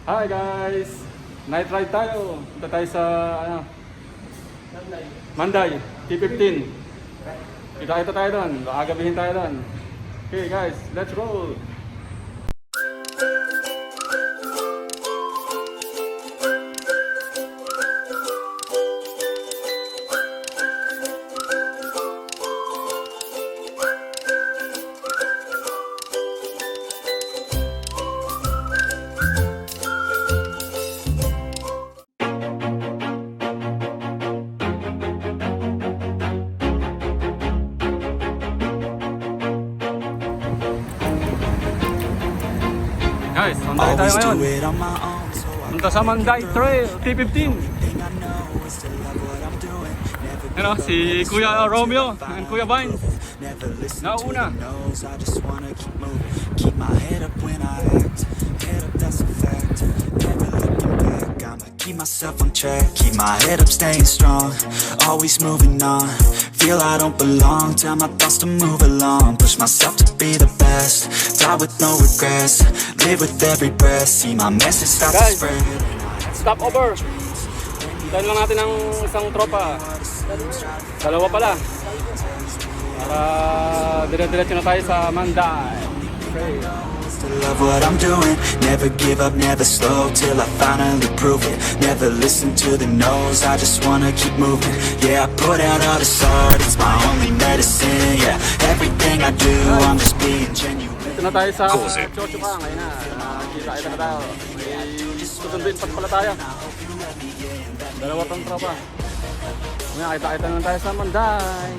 Hi guys! Night ride tayo. Punta tayo sa ano? Manday, T15. Kita tayo doon. Agabihin tayo doon. Okay guys, let's roll! Guys, Manday tayo ngayon. Punta sa Manday Trail, T15. Ano, si Kuya Romeo and Kuya Vines. Nauna. Keep my head up when I act. Head up, that's a fact. Never looking back. I'ma keep myself on track. Keep my head up, staying strong. Always moving on. Feel I don't belong. Tell my thoughts to move along. Push myself to be the best. Die with no regrets. Live with every breath. See my message start to spread. Stop over. Dahil lang natin ng isang tropa. Dalawa pala. Para dire-diretso na tayo sa Manday. Okay. To love what I'm doing, never give up, never slow till I finally prove it. Never listen to the no's, I just wanna keep moving. Yeah, I put out all this art, it's my only medicine. Yeah, everything I do, I'm just being genuine. Dito na tayo sa Chochoka ngayon na. Kita na tayo. May susunduin pa pala tayo. Dalawa pang tropa. Ngayon, kita na tayo sa Manday.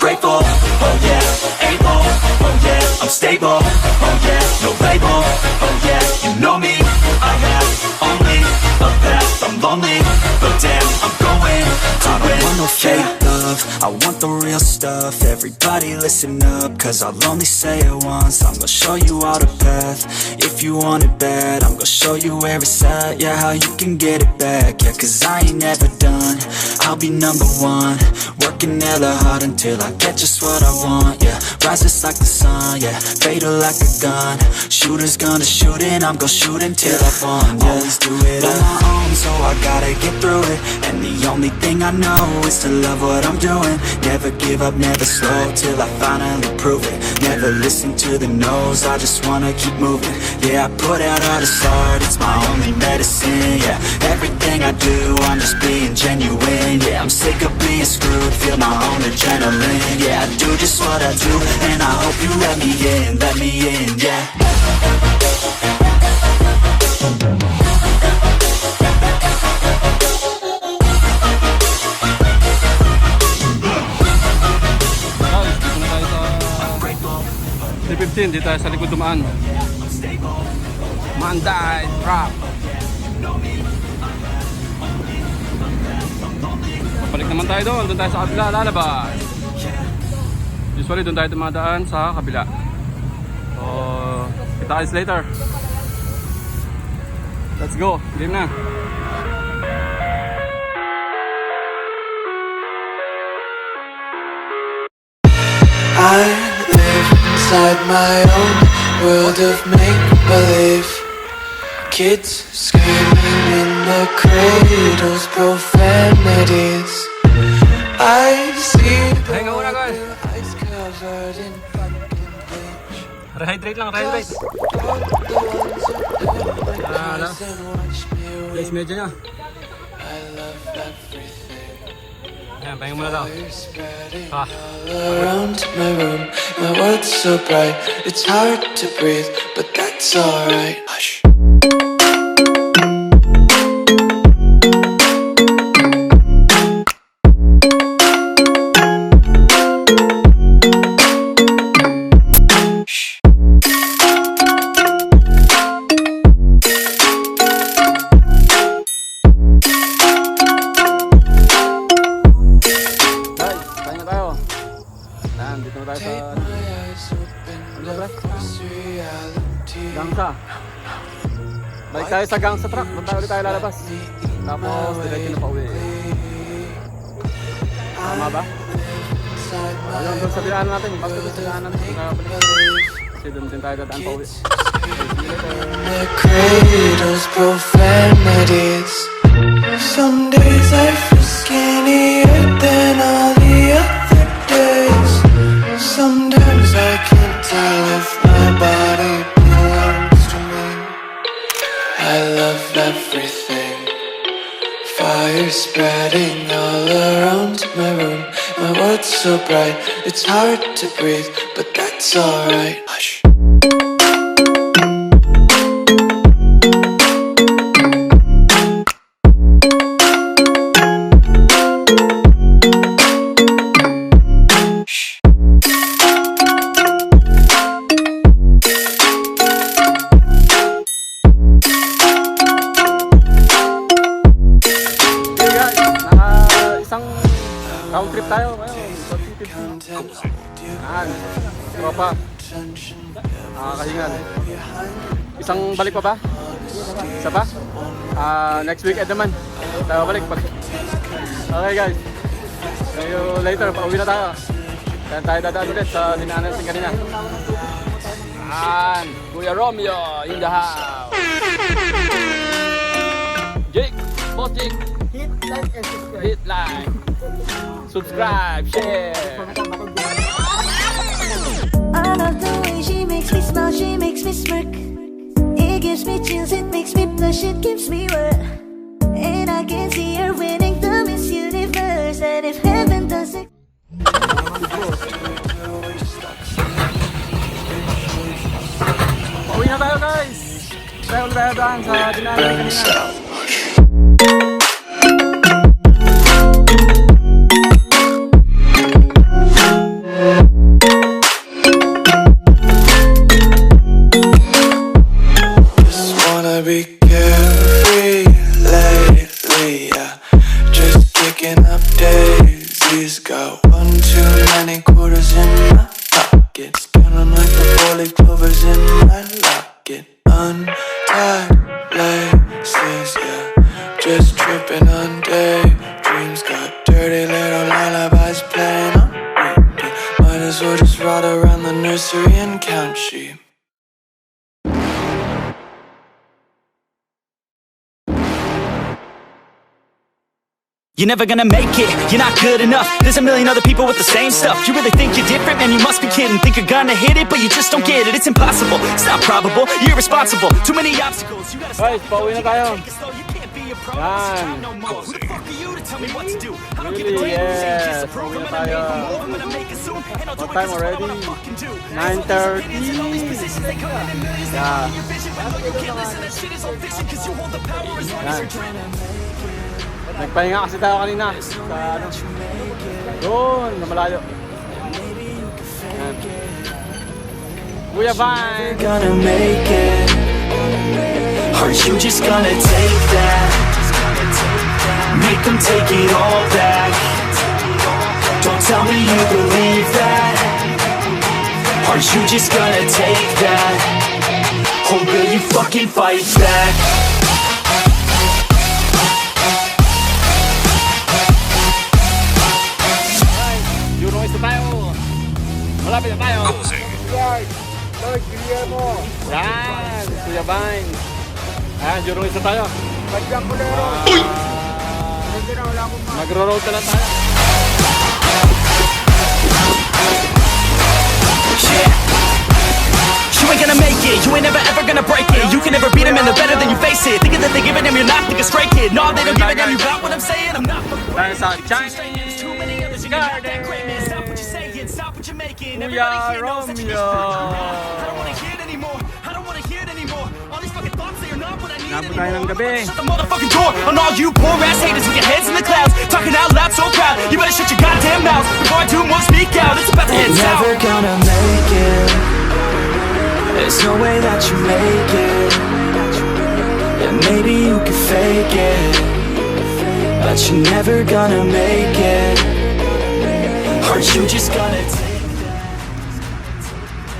Grateful, oh yeah, able, oh yeah, I'm stable, oh yeah, no label, oh yeah, you know me, I have only a path, I'm lonely, but damn, I'm going to win. I don't want no fake love, I want the real stuff. Everybody listen up, cause I'll only say it once. I'm gonna show you all the path, if you want it bad. I'm gonna show you where it's at, yeah, how you can get it back. Yeah, cause I ain't never done, I'll be number one. Working hella hard until I get just what I want, yeah. Rises like the sun, yeah. Fatal like a gun. Shooters gonna shoot and I'm gonna shoot until I fall, yeah. Always do it on my own, so I gotta get through it. And the only thing I know is to love what I'm doing. Never give up, never slow till I finally prove it. Never listen to the no's, I just wanna keep moving. Yeah, I put out all this art, it's my only medicine, yeah. Everything I do, I'm just being genuine. Yeah, I'm sick of being screwed, feel my own adrenaline. Yeah, I do just what I do, and I hope you let me in, yeah. T15, dito tayo sa likod dumaan. Manday Trap. Balik naman tayo doon tayo sa kabila lalabas. Usually doon tayo dumadaan sa kabila. So, kita guys later. Let's go, game na. I live inside my own world of make-believe. Kids screaming in the cradles, profanities. I see the eyes covered in pumpkin bleach. Rehydrate lang, rehydrate. Guys, medyo nyo. I love everything. Ayan, pahinga muna daw. All around my room, my world's so bright. It's hard to breathe, but that's alright. Hush. Dito na tayo sa Gangsa. Balik tayo sa Gangsa truck. Doon ulit tayo lalabas. Tapos diretso na pa uwi. Tama ba? Ayun, doon sa bilaan natin. Pag doon sa bilaan natin. Kasi doon din tayo dadaan pa uwi. Their cradles, profanities. Some days I feel skinnier than all the other days. Sometimes I can't tell if my body belongs to me. I love everything. Fire spreading all around my room. My world's so bright, it's hard to breathe, but that's alright. Hush. Round trip tayo ngayon. Yan. Tropa. Nakakahingan. Isang balik pa ba? Isa pa? Next weekend naman. Tayo balik. Okay guys. See you later. Pauwi na tayo. Then tayo dadaan ulit sa dinaanan natin kanina. Yan. Kuya Romeo in the house. Jake. Boss Jake. Hit like and subscribe. Hit like. Subscribe, share. I love the way she makes me smile, she makes me smirk. It gives me chills, it makes me blush, it gives me wet. And I can see her winning the Miss Universe. And if heaven doesn't Pauwi na tayo guys. Tayo ulit tayo daan sa dinaanan kanina. Be carefree lately, yeah. Just kicking up daisies. Got one too many quarters in my pockets. Counting like the four-leaf clovers in my locket. Untied laces, yeah. Just tripping on daydreams. Got dirty little lullabies playing on repeat. Might as well just ride around the nursery and count sheep. You're never gonna make it, you're not good enough. There's a million other people with the same stuff. You really think you're different? Man, you must be kidding. Think you're gonna hit it, but you just don't get it. It's impossible, it's not probable, you're irresponsible. Too many obstacles, you gotta Guys, pauwi na tayo. You can't be a pro, Yan. no more. Who the fuck are you to tell me what to do? I don't give a Really, damn, this is yes. just a proof. Pauwi na I'm gonna tayo. make a move, I'm gonna make it soon. And I'll do What it, time this is what I already? wanna fucking do. 9:30. Yeah. Nagpahinga kasi tayo kanina sa ano, doon na malayo. Yan. Kuya Vine. Gonna make it. Are you just gonna take that? Make them take it all back. Don't tell me you believe that. Are you just gonna take that? Or will you fucking fight back? Jurong isa tayo. Malapit na tayo. Lord Guillermo. Yan. Kuya Vine. Ayan, Jurong isa tayo. Badyang kulero. Hindi na wala akong Nagro-road na lang tayo. You ain't gonna make it, you ain't never ever gonna break it. You can never beat them and they're better than you face it. Thinking that they give it them, you're not, think a straight kid. No, they don't give it them, you got what I'm saying? I'm not fucking Tayo sa Chinese too many others, you got that great man. Stop what you're saying, stop what you're making. Kuya Everybody here knows that you're just Romeo. I don't wanna hear it anymore, I don't wanna hear it anymore. All these fucking thoughts, they are not what I need Nabot tayo ng anymore. gabi. Shut the motherfucking door on all you poor ass haters with your heads in the clouds. Talking out loud so proud, you better shut your goddamn mouth before I do more speak out. It's about to head south. Never gonna make it. There's no way that you make it. Yeah, maybe you can fake it, but you're never gonna make it. Are you just gonna take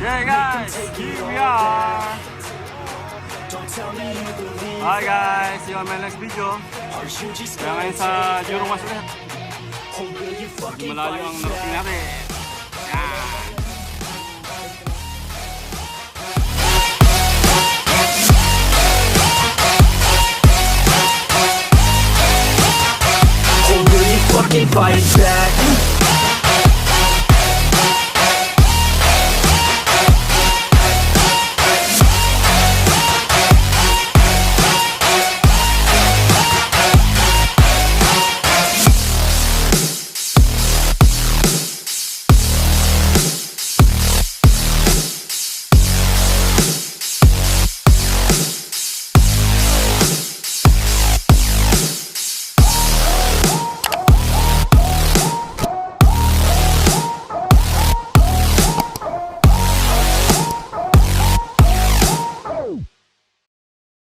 Yeah guys, here we are. Don't tell me you believe. Hi guys, see you on my next video. Are you just Kaya gonna ngayon sa Jurong Mas ulit. Or will you fucking malayo ang narating natin. Yan. So will you fucking fight back?